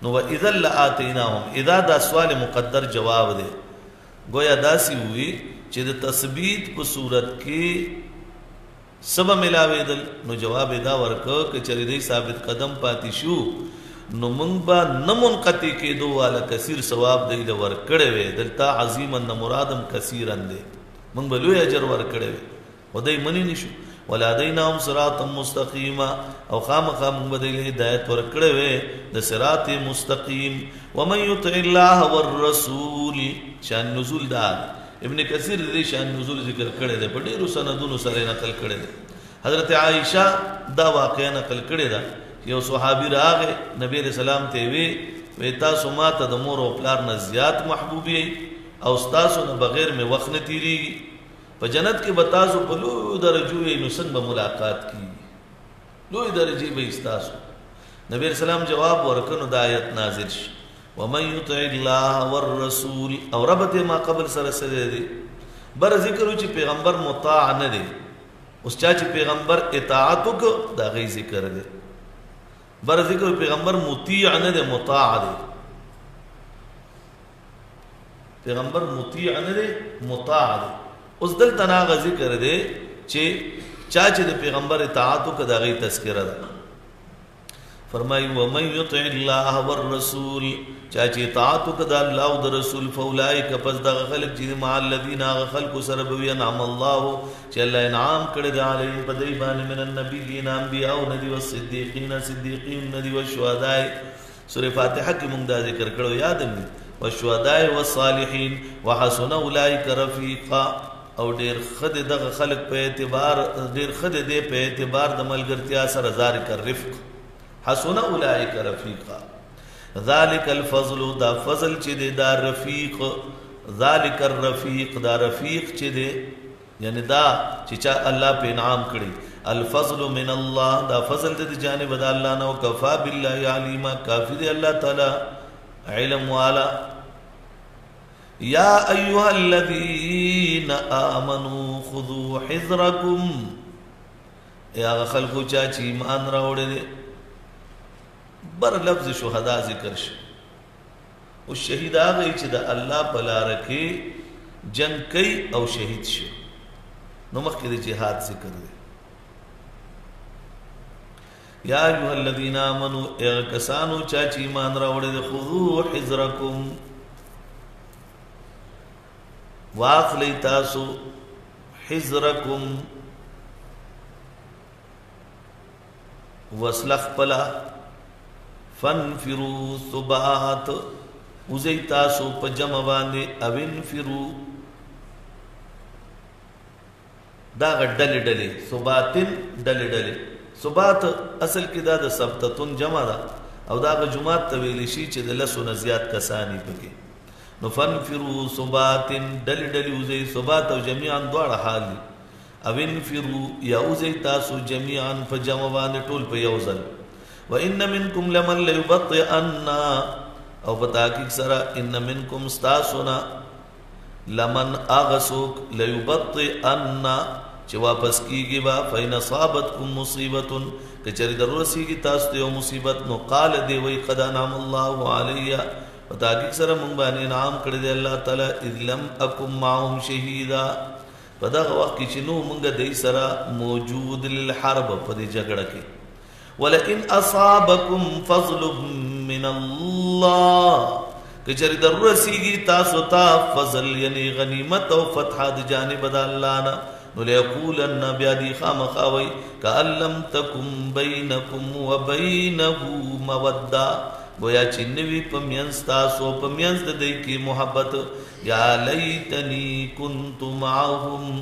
نو و ایدن لآتیناهم اذا دا سوال مقدر جواب دے گویا داسی ہوئی چې د تثبیت په صورت کې سبا ملاویدل نو جواب دا ورکو که چری دی ثابت قدم پاتی شو نو منگ با نمنقطی کے دو والا کثیر ثواب دی ورکڑے وے دلتا عظیما نمرادم کثیرن دے منگ با لوی اجر ورکڑے وے و دی منی نشو ولا دیناهم صراطا مستقیما او خامخا منگ با دی ہدایت ورکڑے وے دا صراط مستقیم ومن یطع اللہ والرسول شان نزول دا ابن کثیر دے شان نزول ذکر کرے دے پر ډیرو سندونو سره نقل کرے دے حضرت عائشہ دا واقعہ نقل کرے دا یو صحابی راغه نبی علیہ السلام ته وی تاسو ما ته د مور او پلار نه زیات محبوبی او ستاسو نه بغیر مې وخت نه تیریږي په جنت کې به تاسو په لوی درجو یې نو څنګه به ملاقات کیږي لوی درجې به ستاسو نبی اسلام جواب ورکړو د آیت نازل شي ومن يطع الله والرسول او ربط ما قبل سره سره دی بر ذکر چې پیغمبر مطاع نه دی اوس چې پیغمبر اطاعت وکړه دا غي ذکر دی بر ذکر پیغمبر مطیع نه دی مطاع دی پیغمبر مطیع نه دی مطاع دی اوس دلته ناغه ذکر دی چې چې د پیغمبر اطاعت وکړه دا غي تذکرہ ده فرمای ومن يطع الله والرسول چې اطاعت وکړه الله او د رسول فاولئک پس دغه خلق چې مع الذين خلق سره به انعم الله چې الله انعام کړی دی علیهم په دې باندې من النبیین انبیاء او ندی والصدیقین صدیقین ندی والشهداء سورہ فاتحه کې موږ دا ذکر کړو یاد مې والشهداء والصالحین وحسن اولئک رفیقا او ډیر خد دغه خلق په اعتبار ډیر خد دې په اعتبار د ملګرتیا سره ذالک الرفق حسن اولئک رفیقا ذالک الفضل دا فضل چې دی دا رفیق ذالک الرفیق دا رفیق چې دی یعنی دا چې الله په انعام کړی الفضل من الله دا فضل د جانب د الله نو کفا بالله علیما کافی دی الله تعالی علم والا یا ایها الذین آمنوا خذوا حذرکم یا خلقو چې ایمان راوړل بر لفظ شهدا ذکر شي او شهید هغه چې د الله په لار کې جنگ کوي او شهید شي نو مخکې د جهاد ذکر دی یا ایها الذین آمنوا کسانو چې ایمان راوړل خذوا حذرکم واخلی تاسو حذرکم وسلخ پلا فانفروا ثبات وزي تاسو په جمع باندې او انفروا دا ډلې ډلې ثباتن ډلې ډلې ثبات اصل کې دا د ثبتتون جمع ده او دا د جمعات تویل شي چې د لسونه زیات کسانی پکې نو فانفروا ثباتن ډلې ډلې وزي ثبات او جميعا دواړه حال دي او انفروا یا وزي تاسو جميعا په جمع باندې ټول په یو ځل وان منکم لمن ليبطئن او بتاکید سره ان منکم استاسنا لمن اغسوک ليبطئن چې واپس کیږي با فین اصابتکم مصیبه کچری دروسیږي تاسو ته مصیبت نو قال دی وی قد انعم الله علی بتاکید سره مونږ باندې انعام کړی دی الله تعالی اذ لم اکم معهم شهیدا په دغه وخت کې چې نو مونږ دای سره موجود للحرب په دې جګړه کې ولئن اصابکم فضل من الله کچری دروسیږي تاسو ته فضل یعنی غنیمت او فتح د جانب د الله نه نو ليقولن بیادی خامخاوی کأن لم تکم بینکم وبینه موده گویا چې نوی پمینز تاسو پمینز د دې کې محبت یا لیتنی کنت معهم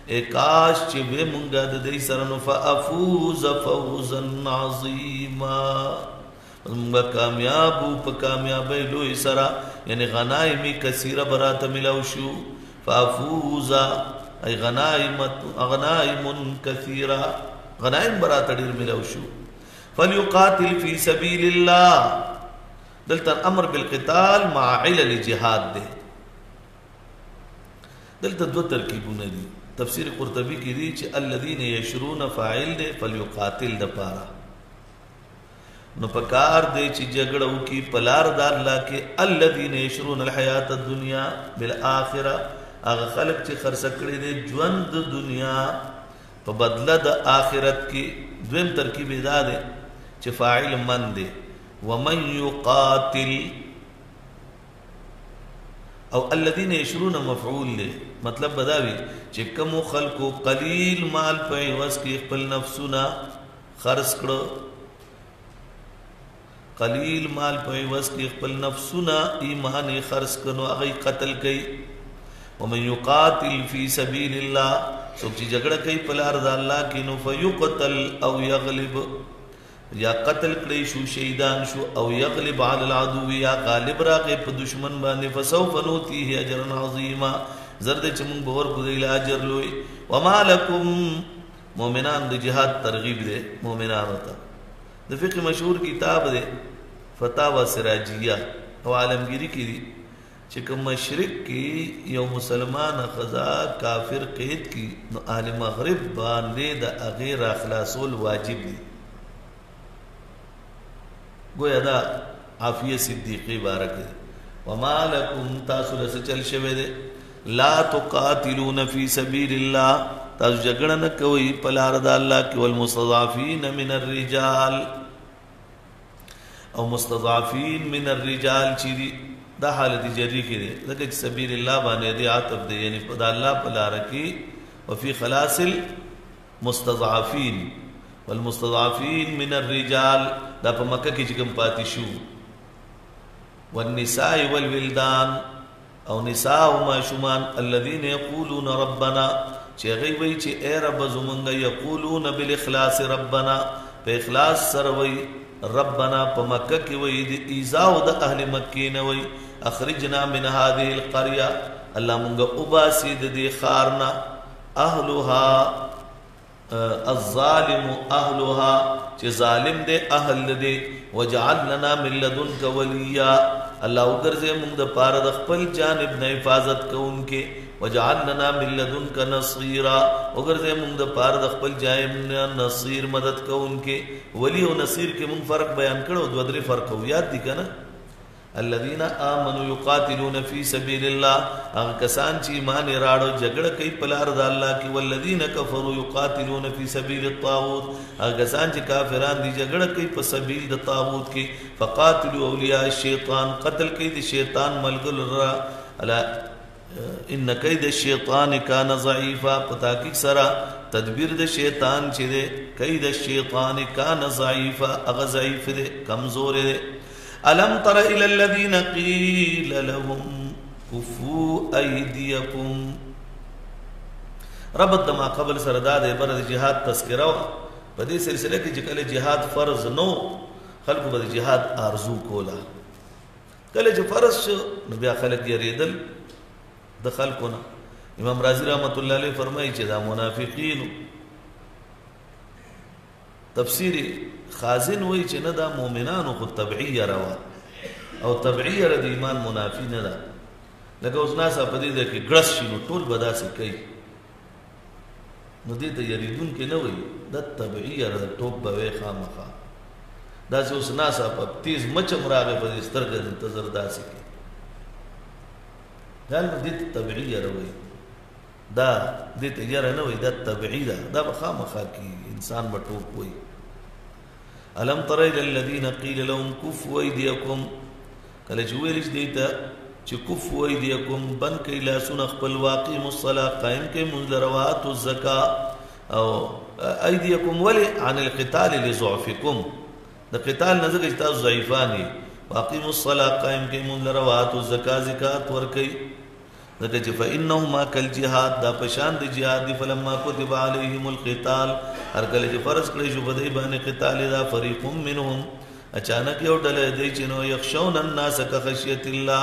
اکاش چې به مونږه د دې سره نو فافوز فوزا عظیما مونږه کامیاب په کامیابی لوی سره یعنی غنائم کثیره براته ملو شو فافوز ای غنائم کثیره غنائم براته ډیر ملو شو فليقاتل في سبيل الله دلته امر بالقتال مع علل الجهاد ده دلته دو ترکیبونه دي تفسیر قرطبی کې دي چې الذين يشرون فاعل ده فليقاتل د پاره نو پکار دې چې جګړه وکي پلار د الله کې الذين يشرون الحیات الدنيا بالاخره هغه خلق چې خرڅ کړي دي ژوند د دنیا په بدله د آخرت کې دویم ترکیب دا ده چې فاعل من دي ومن يقاتل او الذين يشرون مفعول له مطلب بداوي چې کوم خلقو قلیل مال په عوض کې خپل نفسونه خرڅ کړو قلیل مال په عوض کې خپل نفسونه ایمان خرڅ کړو هغه قتل کوي ومن يقاتل في سبيل الله سوچ جګړه کوي په لار د الله کې نو فيقتل او يغلب یا قتل کړی شو شهیدان شو او یغلب علی العدو یا غالب راغی په دشمن باندې فسوف نؤتیه اجرا عظیما زرد چې موږ باور کو دی اجر لوی وما لكم مؤمنان د جهاد ترغیب دی مؤمنانو ته د فقه مشهور کتاب دی فتاوا سراجیه او عالمگیری کی دی چې کوم مشرک کی یو مسلمان خزا کافر قید کی نو اهل مغرب باندې د غیر اخلاصول واجب دی گویا دا عافیه صدیقی بارک دی وما لكم تاسو لسچل شوه دی لا تقاتلون فی سبیل الله تاسو جګړه نه کوي په لار د الله کې والمستضعفین من الرجال او مستضعفین من الرجال چې دا حالت جری کې دی لکه سبیل الله باندې دی عاطف دی یعنی په الله په لار کې وفي خلاص المستضعفین والمستضعفین من الرجال دا په مکه کې چې کوم پاتې شو والنساء والولدان او نساء او ماشومان الذين يقولون ربنا چې غوي چې اے رب زمونږ یقولون بالاخلاص ربنا په اخلاص سره وي ربنا په مکه کې وي د ایذاء د اهل مکه نه وي اخرجنا من هذه القريه الله مونږ وباسي د دې خارنا اهلها الظالم اهلها چې ظالم دې اهل دې وجعل لنا من لدنك وليا الله وګرځي موږ د پاره د خپل جانب نه حفاظت کوونکې وجعل لنا من لدنك نصيرا وګرځي موږ د پاره د خپل جانب نه نصير مدد کوونکې ولی او نصير کې موږ فرق بیان کړو دوه درې فرق یو یاد دي کنه الذين امنوا يقاتلون في سبيل الله هغه کسان چې ایمان راړو جګړه کوي په لار د الله کې والذين كفروا يقاتلون في سبيل الطاغوت هغه کسان چې کافران دي جګړه کوي په سبیل د طاغوت کې فقاتلوا اولیاء الشیطان قتل کوي د شیطان ملګرو را الا ان کید الشیطان کان ضعیفا پتا کې سره تدبیر د شیطان چې ده کید الشیطان کان ضعیفا هغه ضعیف ده کمزور ده الم تر الى الذين قيل لهم كفوا ايديكم ربط دما قبل سرداد بر جهاد تذکرہ په دې سلسله کې چې کله جهاد فرض نو خلکو به جهاد ارزو کولا کله چې فرض شو نو بیا خلک یریدل د خلکونه امام رازی رحمت الله علیه فرمایي چې دا منافقین تفسیری خازن وای چې نه دا مؤمنانو خو تبعیه روا او تبعیه د ایمان منافی نه ده لکه اوس ناس په دې کې ګرس شي نو ټول بداسي کوي نو دې ته یریدون کې نه وای د تبعیه د ټوب به خامخا دا چې اوس ناس په تیز مچم راغې په دې سترګې انتظار داسي کوي دا دې تبعیه روي دا دې ته یره نه وای دا تبعیه دا خامخا کی انسان به ټوب وای الم تر الى الذين قيل لهم كفوا ايديكم کله چې ویل شي دیته چې كفوا ايديكم بن کې لا سن خپل واقیم الصلاه قائم کې منذروات الزکات او ايديكم ولي عن القتال لضعفكم د قتال نزل تاسو ضعیفانی واقیم الصلاه قائم کې منذروات الزکات زکات ور کوي ذکر چې فإنهما كالجهاد دا پشان د جهاد دی فلما كتب عليهم القتال هر کله چې فرض کړی شو بدای باندې قتال دا فريق منهم اچانک یو ډله دی چې نو يخشون الناس كخشيه الله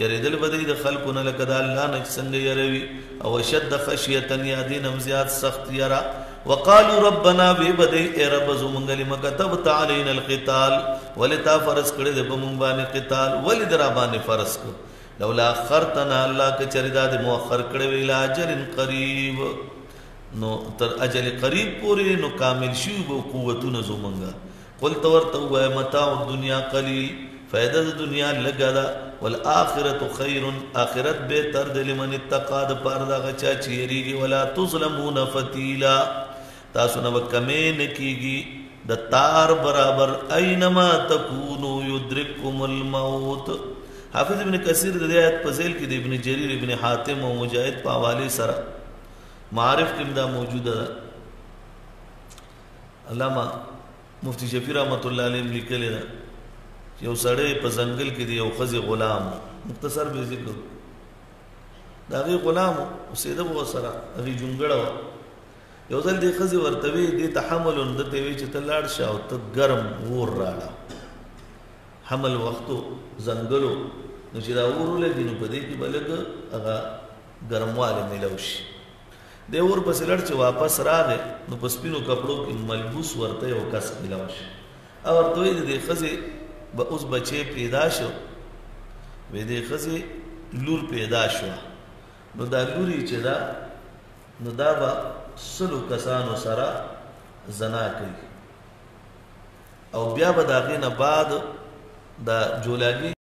يريدل بدای د خلقونه لکه د الله نه څنګه يروي او شد خشيه يادين زیات سخت يرا وقالوا ربنا ببدای اے رب زمونږ لم كتبت علينا القتال ولتا فرض کړی د بمون باندې قتال ولدرا باندې فرض کړ لولا اخرتنا الله کچریدا د مؤخر کړه ویل اجل قریب نو تر اجل قریب پوری نو کامل شی وو قوتونه زومنګا قل تورت و متاع الدنيا قليل فائدہ د دنیا لګا دا والآخرت خیر اخرت به تر د لمن اتقى د پردا غچا چیریږي ولا تظلمون فتیلا تاسو نو کمه نکیږي د تار برابر اينما تکونو یدرککم الموت حافظ ابن کثیر د آیت په ذیل کې د ابن جریر ابن حاتم او مجاهد په حواله سره معارف کې دا موجوده ده علامہ مفتی شفیع رحمت الله علیه لیکلی ده یو سړی په ځنګل کې دی یو خزي غلام مختصر به ذکر دا غي غلام سیده بو سره غي جونګړه یو ځل دې ښځې ورته وی دې ته حمل ده ته وی چې ته لاړ شه او ته ګرم اور راړه حمل وختو ځنګلو نو چې دا اور ولګي نو په دې کې به لږ هغه ګرموالی میلاو شي دی اور پسې لړ چې واپس راغی نو په سپینو کپړو کې ملبوس ورته یو کس میلاو شي او ورته وایي د دې ښځې به اوس بچی پیدا شو وایي دې ښځې لور پیدا شوه نو دا لوري چې ده نو دا به 100 کسانو سره زنا کوي او بیا به د هغې نه بعد دا جولاګي